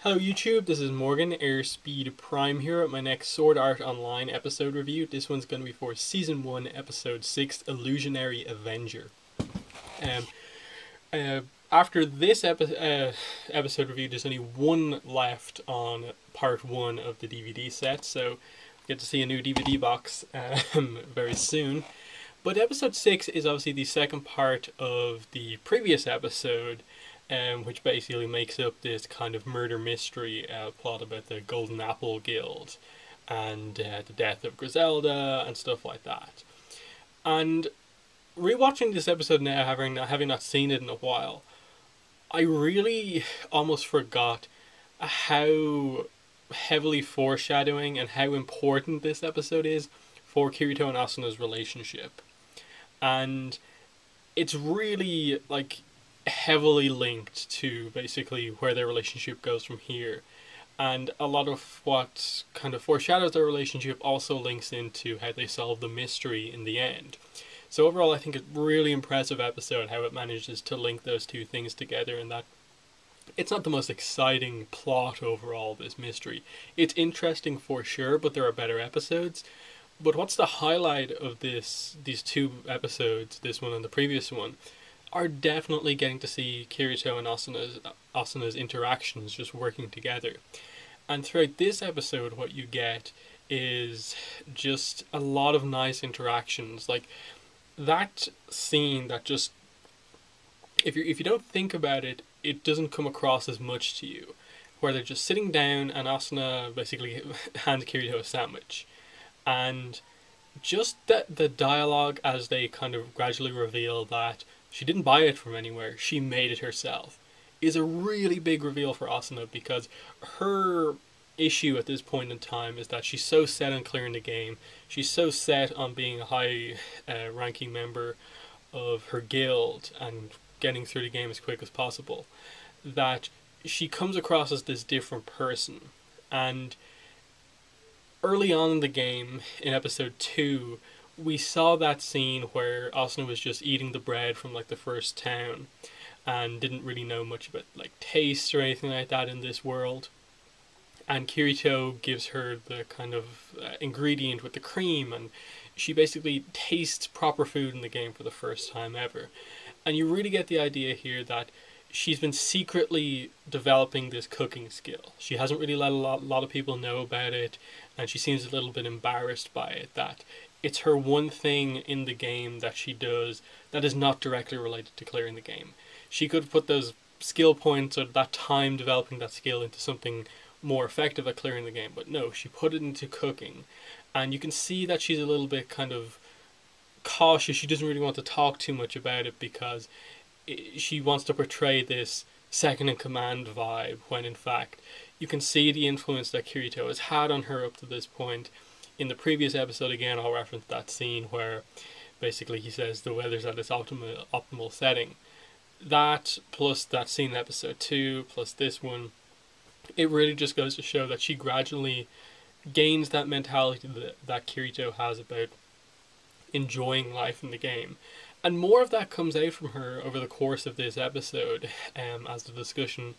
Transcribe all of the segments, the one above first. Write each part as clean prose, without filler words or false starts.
Hello YouTube, this is Morgan, Airspeed Prime here at my next Sword Art Online episode review. This one's going to be for Season 1, Episode 6, Illusionary Avenger. Um, uh, After this episode review, there's only one left on Part 1 of the DVD set, so we get to see a new DVD box very soon. But Episode 6 is obviously the second part of the previous episode, which basically makes up this kind of murder mystery plot about the Golden Apple Guild and the death of Griselda and stuff like that. And rewatching this episode now, having not seen it in a while, I really almost forgot how heavily foreshadowing and how important this episode is for Kirito and Asuna's relationship. And it's really like heavily linked to basically where their relationship goes from here. And a lot of what kind of foreshadows their relationship also links into how they solve the mystery in the end. So overall, I think it's a really impressive episode how it manages to link those two things together, and that it's not the most exciting plot overall, this mystery. It's interesting for sure, but there are better episodes. But what's the highlight of these two episodes, this one and the previous one, are definitely getting to see Kirito and Asuna's interactions just working together. And throughout this episode, what you get is just a lot of nice interactions. Like that scene that just, if you don't think about it, it doesn't come across as much to you. Where they're just sitting down and Asuna basically hands Kirito a sandwich. And just the dialogue as they kind of gradually reveal that she didn't buy it from anywhere, she made it herself, is a really big reveal for Asuna, because her issue at this point in time is that she's so set on clearing the game, she's so set on being a high ranking member of her guild and getting through the game as quick as possible, that she comes across as this different person. And early on in the game, in episode 2, we saw that scene where Asuna was just eating the bread from like the first town and didn't really know much about like taste or anything like that in this world. And Kirito gives her the kind of ingredient with the cream, and she basically tastes proper food in the game for the first time ever. And you really get the idea here that she's been secretly developing this cooking skill. She hasn't really let a lot of people know about it, and she seems a little bit embarrassed by it, that it's her one thing in the game that she does that is not directly related to clearing the game. She could put those skill points or that time developing that skill into something more effective at clearing the game, but no, she put it into cooking. And you can see that she's a little bit kind of cautious. She doesn't really want to talk too much about it because she wants to portray this second in command vibe, when in fact you can see the influence that Kirito has had on her up to this point. In the previous episode, again, I'll reference that scene where basically he says the weather's at its optimal setting. That, plus that scene in episode 2, plus this one, it really just goes to show that she gradually gains that mentality that Kirito has about enjoying life in the game. And more of that comes out from her over the course of this episode, as the discussion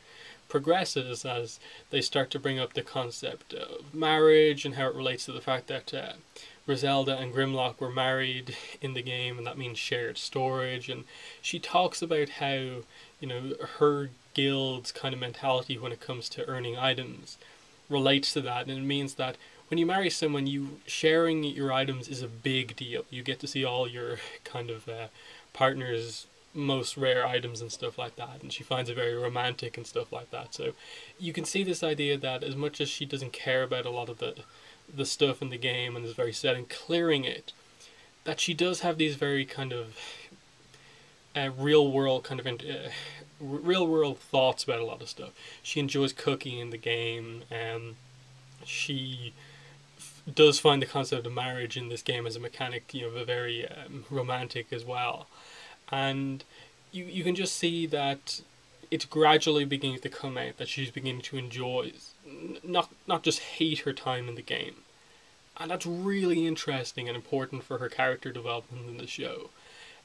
progresses, as they start to bring up the concept of marriage and how it relates to the fact that Griselda and Grimlock were married in the game, and that means shared storage. And she talks about how, her guild's kind of mentality when it comes to earning items relates to that, and it means that when you marry someone, you sharing your items is a big deal. You get to see all your kind of partner's most rare items and stuff like that, and she finds it very romantic and stuff like that. So you can see this idea that as much as she doesn't care about a lot of the stuff in the game and is very set in clearing it, that she does have these very kind of real world real world thoughts about a lot of stuff. She enjoys cooking in the game, and she does find the concept of marriage in this game as a mechanic, very romantic as well. And you can just see that it's gradually beginning to come out that she's beginning to enjoy, not just hate her time in the game. And that's really interesting and important for her character development in the show.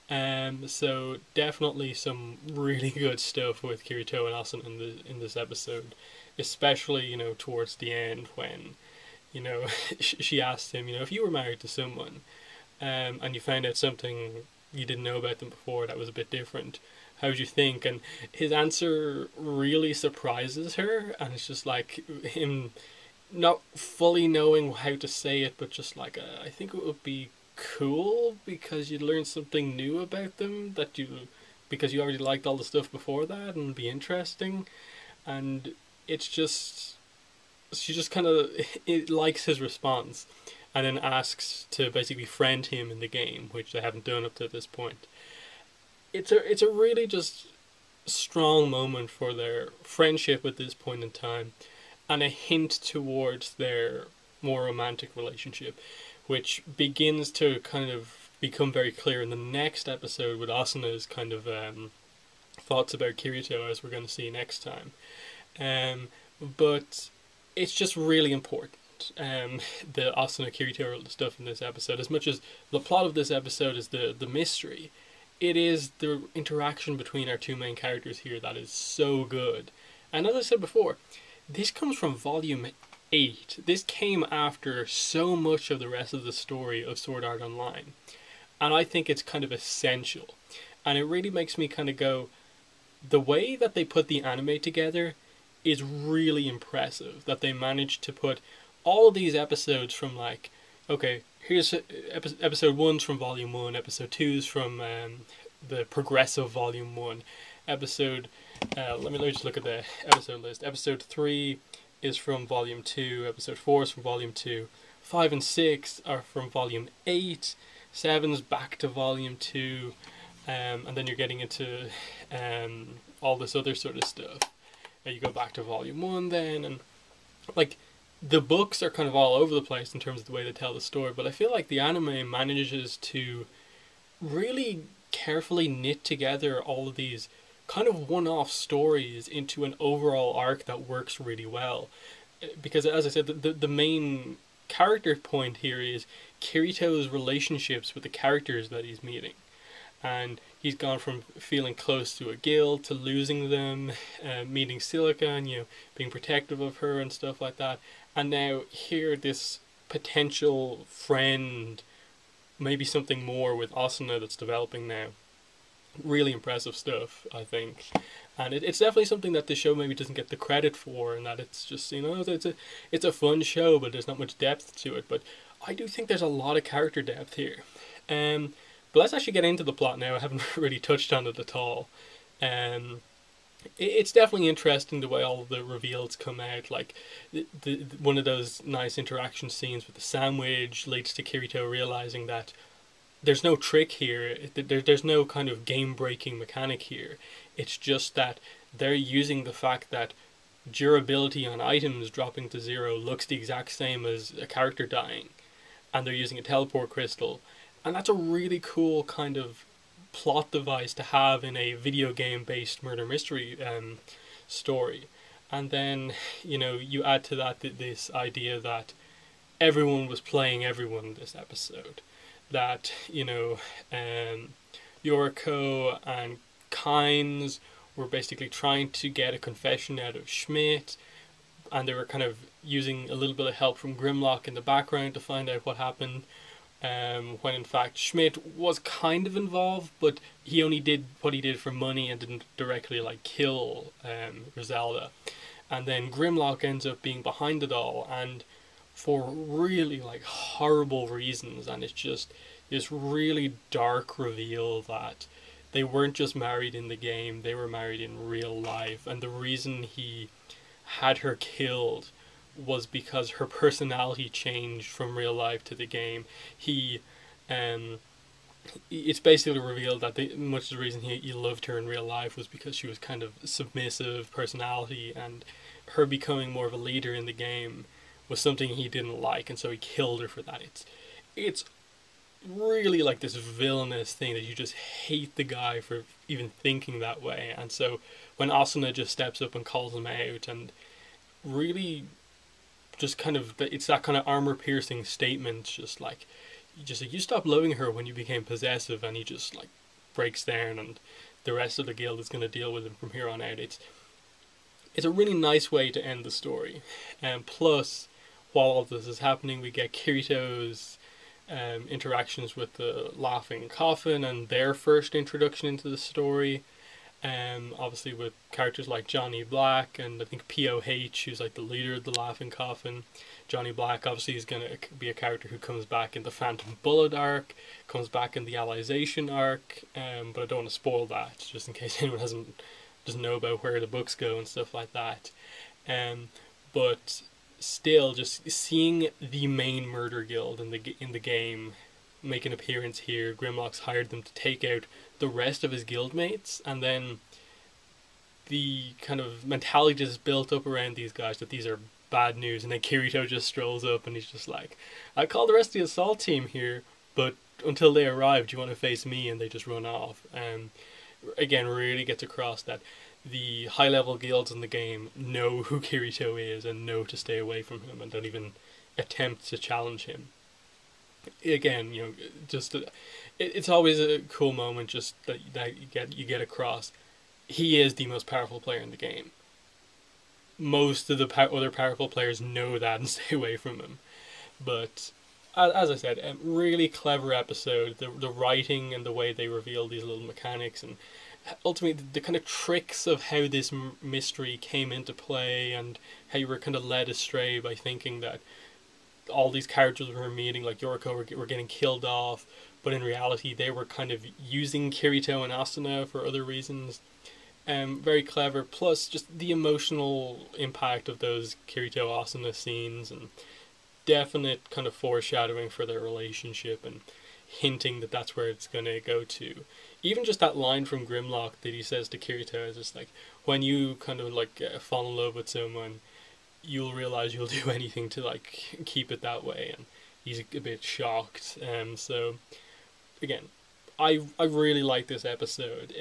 So definitely some really good stuff with Kirito and Asuna in this episode, especially towards the end when she asked him, if you were married to someone, and you found out something you didn't know about them before that was a bit different, how would you think? And his answer really surprises her, and it's just like him not fully knowing how to say it, but just like I think it would be cool because you'd learn something new about them because you already liked all the stuff before that, and it'd be interesting. And it's just she just kind of it likes his response, and then asks to basically friend him in the game, which they haven't done up to this point. It's a really just strong moment for their friendship at this point in time, and a hint towards their more romantic relationship, which begins to kind of become very clear in the next episode with Asuna's kind of thoughts about Kirito, as we're going to see next time. But it's just really important. The Asuna Kirito stuff in this episode, as much as the plot of this episode is the mystery, it is the interaction between our two main characters here that is so good. And as I said before, this comes from volume 8. This came after so much of the rest of the story of Sword Art Online. And I think it's kind of essential. And it really makes me kind of go, the way that they put the anime together is really impressive. That they managed to put all of these episodes from like, okay, here's episode 1's from volume 1, episode 2's from the progressive volume 1, episode, let me just look at the episode list. Episode 3 is from volume 2, episode 4 is from volume 2, 5 and 6 are from volume 8, 7's back to volume 2, and then you're getting into all this other sort of stuff. You go back to volume 1 then, and like the books are kind of all over the place in terms of the way they tell the story, but I feel like the anime manages to really carefully knit together all of these kind of one-off stories into an overall arc that works really well. Because as I said, the main character point here is Kirito's relationships with the characters that he's meeting. And he's gone from feeling close to a guild to losing them, meeting Silica and being protective of her and stuff like that. And now here, this potential friend, maybe something more with Asuna that's developing now. Really impressive stuff, I think. And it's definitely something that the show maybe doesn't get the credit for, and that it's just it's a fun show, but there's not much depth to it. But I do think there's a lot of character depth here. But let's actually get into the plot now. I haven't really touched on it at all. It's definitely interesting the way all of the reveals come out. Like the one of those nice interaction scenes with the sandwich leads to Kirito realizing that there's no trick here. There's no kind of game-breaking mechanic here. It's just that they're using the fact that durability on items dropping to 0 looks the exact same as a character dying, and they're using a teleport crystal. And that's a really cool kind of plot device to have in a video game based murder mystery story. And then you add to that this idea that everyone was playing everyone this episode, that Yoriko and Kynes were basically trying to get a confession out of Schmidt, and they were kind of using a little bit of help from Grimlock in the background to find out what happened. When in fact Schmidt was kind of involved, but he only did what he did for money and didn't directly kill Griselda. And then Grimlock ends up being behind it all, and for really horrible reasons. And it's just this really dark reveal that they weren't just married in the game, they were married in real life. And the reason he had her killed was because her personality changed from real life to the game. It's basically revealed that much of the reason he loved her in real life was because she was kind of submissive personality, and her becoming more of a leader in the game was something he didn't like, and so he killed her for that. It's really like this villainous thing that you just hate the guy for even thinking that way. And so when Asuna just steps up and calls him out, and really just kind of, it's that kind of armor piercing statement, you stopped loving her when you became possessive, and he just breaks down, and the rest of the guild is going to deal with him from here on out. It's a really nice way to end the story. And plus, while all this is happening, we get Kirito's interactions with the Laughing Coffin and their first introduction into the story. Obviously with characters like Johnny Black and I think POH, who's like the leader of the Laughing Coffin. Johnny Black obviously is going to be a character who comes back in the Phantom Bullet arc, comes back in the Alicization arc, but I don't want to spoil that, just in case anyone doesn't know about where the books go and stuff like that. But still, just seeing the main murder guild in the game make an appearance here. Grimlock's hired them to take out the rest of his guildmates, and then the kind of mentality just built up around these guys that these are bad news, and then Kirito just strolls up and he's just like, I call the rest of the assault team here, but until they arrive, do you want to face me? And they just run off. Again, really gets across that the high level guilds in the game know who Kirito is and know to stay away from him and don't even attempt to challenge him. Again, just it's always a cool moment just that you get across. He is the most powerful player in the game. Most of the other powerful players know that and stay away from him. But as I said, a really clever episode. The writing and the way they reveal these little mechanics, and ultimately the kind of tricks of how this mystery came into play, and how you were kind of led astray by thinking that all these characters we were meeting, like Yoriko, were getting killed off, but in reality they were kind of using Kirito and Asuna for other reasons. Very clever, plus just the emotional impact of those Kirito Asuna scenes, and definite kind of foreshadowing for their relationship, and hinting that that's where it's going to go to. Even just that line from Grimlock that he says to Kirito is just like, when you kind of like fall in love with someone, you'll realize you'll do anything to like keep it that way, and he's a bit shocked. So again, I really like this episode.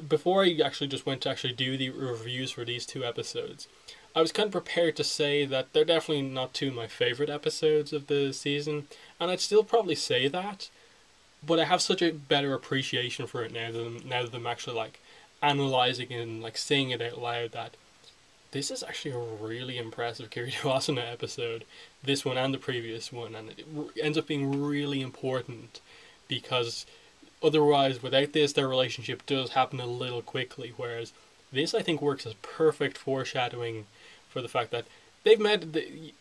Before I actually just went to actually do the reviews for these two episodes, I was kind of prepared to say that they're definitely not two of my favorite episodes of the season, and I'd still probably say that, but I have such a better appreciation for it now that I'm actually like analysing and like saying it out loud, that this is actually a really impressive Kirito Asuna episode, this one and the previous one, and it ends up being really important because otherwise, without this, their relationship does happen a little quickly, whereas this, I think, works as perfect foreshadowing for the fact that they've met.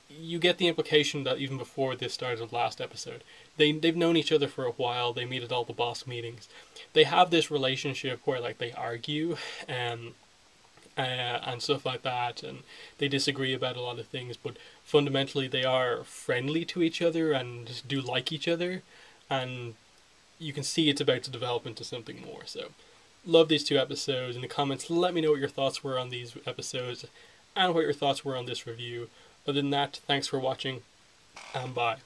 You get the implication that even before this started last episode, they've known each other for a while. They meet at all the boss meetings. They have this relationship where like they argue and stuff like that, and they disagree about a lot of things, but fundamentally they are friendly to each other and do like each other, and you can see it's about to develop into something more. So, love these two episodes. In the comments, let me know what your thoughts were on these episodes and what your thoughts were on this review. Other than that, thanks for watching, and bye.